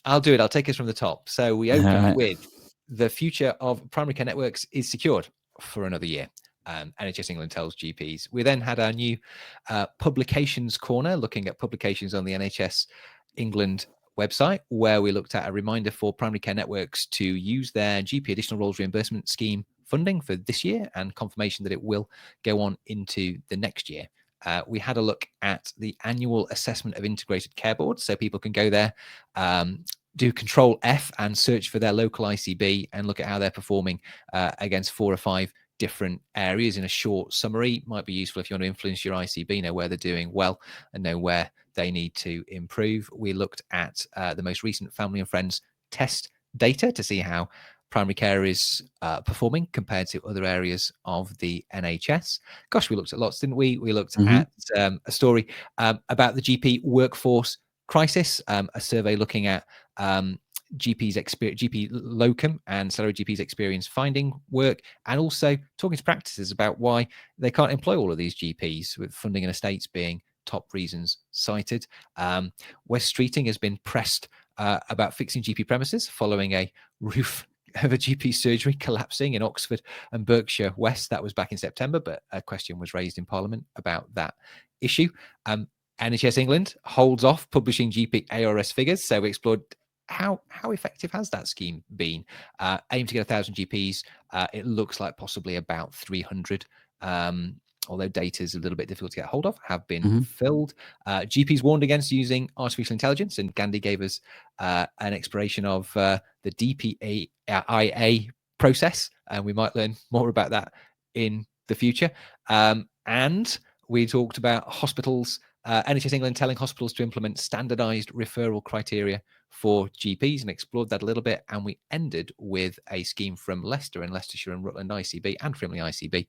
I'll do it. I'll take us from the top. So we open with the future of primary care networks is secured for another year. NHS England tells GPs. We then had our new publications corner, looking at publications on the NHS England website, where we looked at a reminder for primary care networks to use their GP additional roles reimbursement scheme funding for this year, and confirmation that it will go on into the next year. We had a look at the annual assessment of integrated care boards, so people can go there, do Control F and search for their local ICB and look at how they're performing against 4 or 5 different areas in a short summary. Might be useful if you want to influence your ICB, know where they're doing well and know where they need to improve. We looked at the most recent family and friends test data to see how primary care is performing compared to other areas of the NHS. Gosh, we looked at lots, didn't we? We looked at a story about the GP workforce crisis, a survey looking at GP locum and salary GPs experience finding work, and also talking to practices about why they can't employ all of these GPs, with funding and estates being top reasons cited. West Streeting has been pressed about fixing GP premises following a roof of a GP surgery collapsing in Oxford and Berkshire West. That was back in September, but a question was raised in Parliament about that issue. NHS England holds off publishing GP ARS figures, so we explored how effective has that scheme been. Aim to get 1,000 GPs. It looks like possibly about 300, although data is a little bit difficult to get hold of, have been filled. GPs warned against using artificial intelligence, and Gandhi gave us an exploration of the DPIA process, and we might learn more about that in the future. And we talked about hospitals, NHS England telling hospitals to implement standardized referral criteria for GPs, and explored that a little bit. And we ended with a scheme from Leicester and Leicestershire and Rutland ICB and Frimley ICB,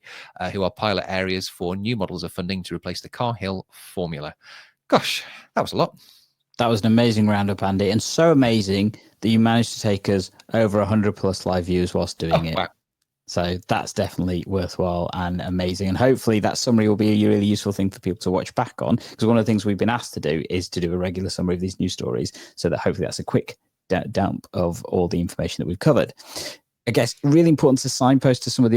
who are pilot areas for new models of funding to replace the Carhill formula. Gosh, that was a lot. That was an amazing roundup, Andy, and so amazing that you managed to take us over 100 plus live views whilst doing it. Wow. So that's definitely worthwhile and amazing. And hopefully that summary will be a really useful thing for people to watch back on, because one of the things we've been asked to do is to do a regular summary of these news stories, so that hopefully that's a quick dump of all the information that we've covered. I guess really important to signpost to some of the other